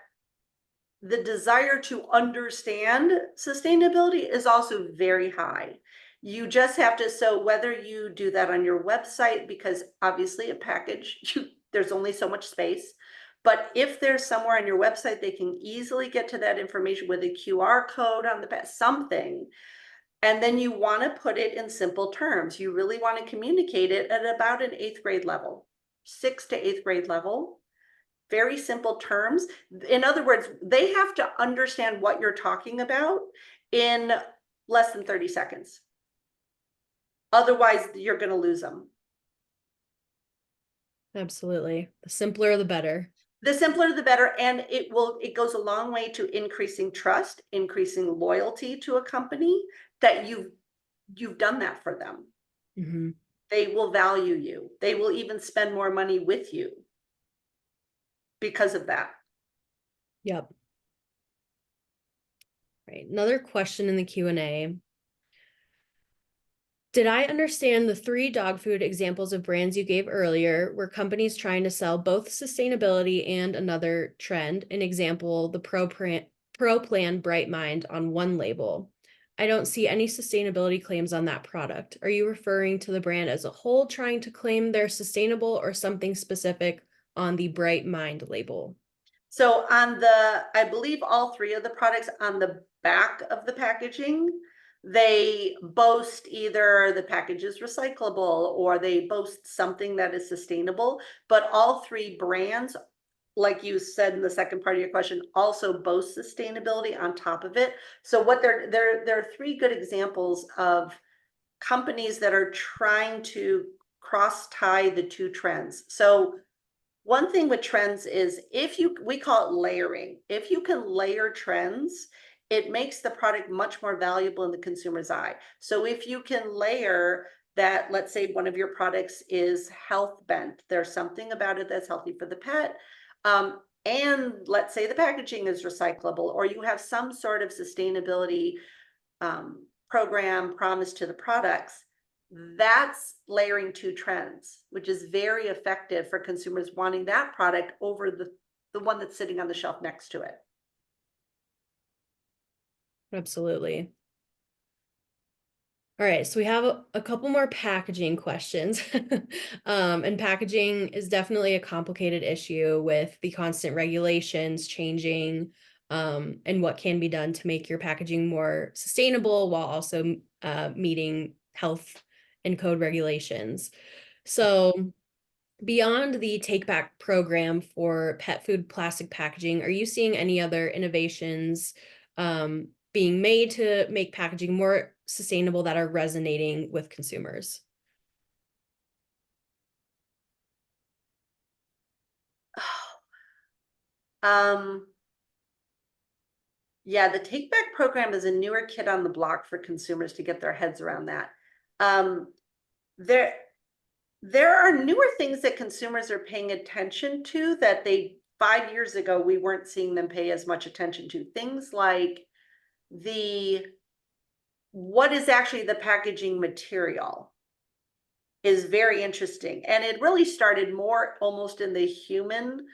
the desire to understand sustainability is also very high. You just have to, so whether you do that on your website, because obviously a package, there's only so much space. But if there's somewhere on your website, they can easily get to that information with a QR code on the back, something. And then you want to put it in simple terms. You really want to communicate it at about an 8th grade level, 6th to 8th grade level. Very simple terms. In other words, they have to understand what you're talking about in less than 30 seconds. Otherwise, you're going to lose them. Absolutely. The simpler, the better. The simpler, the better. And it goes a long way to increasing trust, increasing loyalty to a company that you've done that for them. Mm-hmm. They will value you. They will even spend more money with you because of that. Yep. Right. Another question in the Q&A. Did I understand the 3 dog food examples of brands you gave earlier were companies trying to sell both sustainability and another trend? An example, the Pro Plan Bright Mind on one label. I don't see any sustainability claims on that product. Are you referring to the brand as a whole trying to claim they're sustainable or something specific on the Bright Mind label? So I believe all 3 of the products on the back of the packaging, they boast either the package is recyclable or they boast something that is sustainable. But all 3 brands, like you said in the second part of your question, also boast sustainability on top of it. So what there are 3 good examples of companies that are trying to cross tie the 2 trends. So one thing with trends is we call it layering. If you can layer trends, it makes the product much more valuable in the consumer's eye. So if you can layer that, let's say one of your products is health bent, there's something about it that's healthy for the pet. and let's say the packaging is recyclable, or you have some sort of sustainability program promised to the products, that's layering two trends, which is very effective for consumers wanting that product over the one that's sitting on the shelf next to it. Absolutely. All right, so we have a couple more packaging questions. And packaging is definitely a complicated issue with the constant regulations changing, and what can be done to make your packaging more sustainable while also meeting health and code regulations. So beyond the Take Back program for pet food plastic packaging, are you seeing any other innovations being made to make packaging more sustainable that are resonating with consumers? Um, yeah, the Take Back program is a newer kid on the block for consumers to get their heads around that. There are newer things that consumers are paying attention to that 5 years ago, we weren't seeing them pay as much attention to. Things like what is actually the packaging material is very interesting. And it really started more almost in the human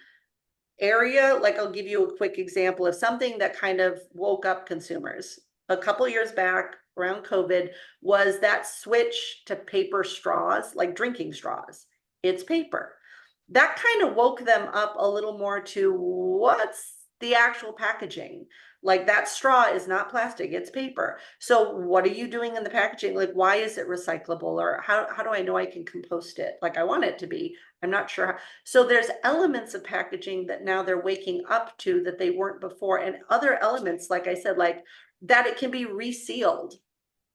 area. Like, I'll give you a quick example of something that kind of woke up consumers a couple years back around COVID, was that switch to paper straws, like drinking straws. It's paper. That kind of woke them up a little more to what's the actual packaging. Like, that straw is not plastic, it's paper. So what are you doing in the packaging? Like, why is it recyclable? Or how do I know I can compost it? Like, I want it to be, I'm not sure. So there's elements of packaging that now they're waking up to that they weren't before. And other elements, like I said, like that it can be resealed,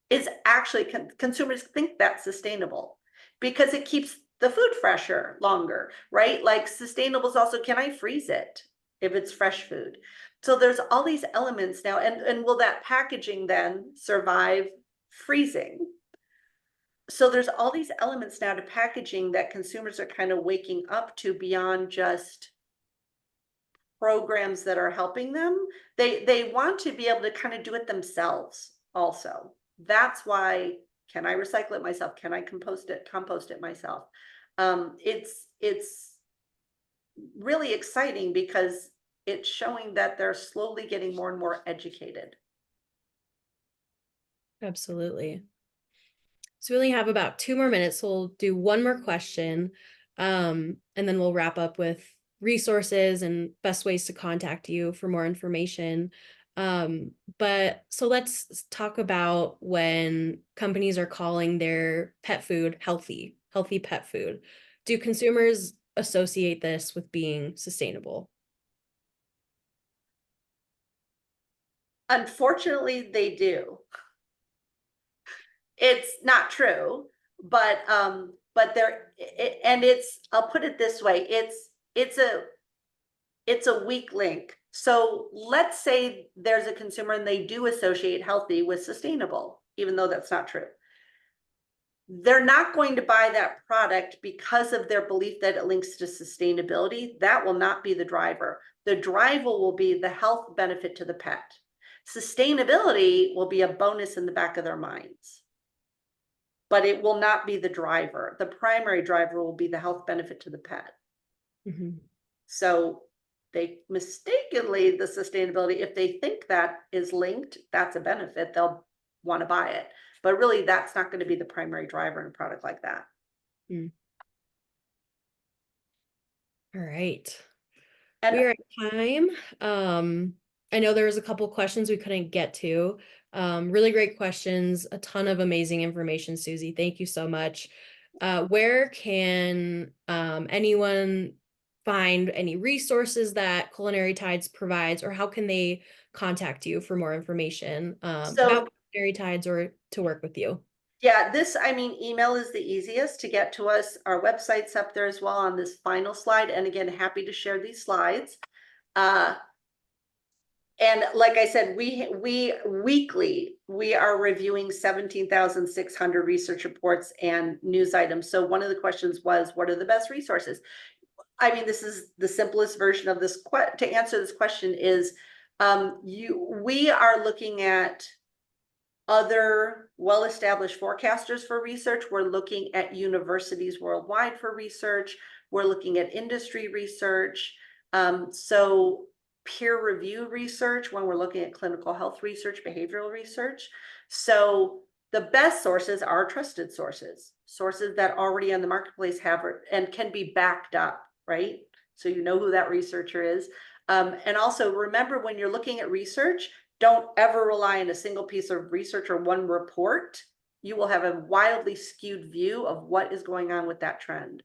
is actually, consumers think that's sustainable because it keeps the food fresher longer, right? Like, sustainable is also, can I freeze it if it's fresh food? So there's all these elements now, and will that packaging then survive freezing? So there's all these elements now to packaging that consumers are kind of waking up to beyond just programs that are helping them. They want to be able to kind of do it themselves also. That's why, can I recycle it myself? Can I compost it myself? It's really exciting because it's showing that they're slowly getting more and more educated. Absolutely. So we only have about 2 more minutes, so we'll do one more question, and then we'll wrap up with resources and best ways to contact you for more information. But so let's talk about when companies are calling their pet food healthy pet food. Do consumers associate this with being sustainable? Unfortunately, they do. It's not true, but there, and I'll put it this way, it's a weak link. So let's say there's a consumer and they do associate healthy with sustainable, even though that's not true. They're not going to buy that product because of their belief that it links to sustainability. That will not be the driver. The driver will be the health benefit to the pet. Sustainability will be a bonus in the back of their minds, but it will not be the driver. The primary driver will be the health benefit to the pet. Mm-hmm. So they mistakenly, the sustainability, if they think that is linked, that's a benefit, they'll want to buy it. But really, that's not going to be the primary driver in a product like that. Mm. All right. And We are at time. I know there was a couple questions we couldn't get to. Really great questions, a ton of amazing information, Susie. Thank you so much. Where can anyone find any resources that Culinary Tides provides, or how can they contact you for more information so, about Culinary Tides or to work with you? yeah, I mean, email is the easiest to get to us. Our website's up there as well on this final slide. And again, happy to share these slides. And like I said, we weekly, we are reviewing 17,600 research reports and news items. So one of the questions was, what are the best resources? I mean, this is the simplest version of this to answer this question is, we are looking at other well-established forecasters for research. We're looking at universities worldwide for research. We're looking at industry research. So peer review research when we're looking at clinical health research, behavioral research. So the best sources are trusted sources, sources that already on the marketplace have and can be backed up, right? So you know who that researcher is. And also remember, when you're looking at research, don't ever rely on a single piece of research or one report. You will have a wildly skewed view of what is going on with that trend.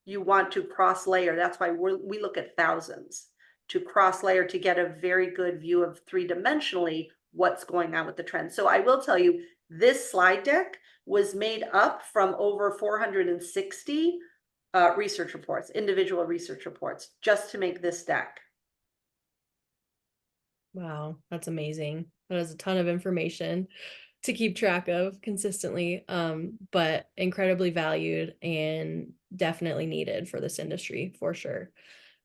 You want to cross layer. That's why we look at thousands to cross layer to get a very good view of three-dimensionally what's going on with the trend. So I will tell you, this slide deck was made up from over 460 research reports, individual research reports, just to make this deck. Wow, that's amazing. That is a ton of information to keep track of consistently, but incredibly valued and definitely needed for this industry for sure.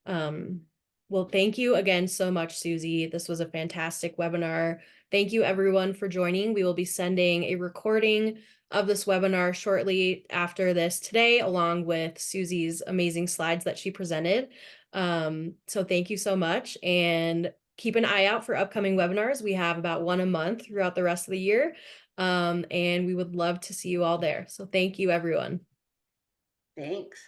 Well, thank you again so much, Susie. This was a fantastic webinar. Thank you everyone for joining. We will be sending a recording of this webinar shortly after this today, along with Susie's amazing slides that she presented. So thank you so much, and keep an eye out for upcoming webinars. We have about one a month throughout the rest of the year. And we would love to see you all there. So thank you, everyone. Thanks.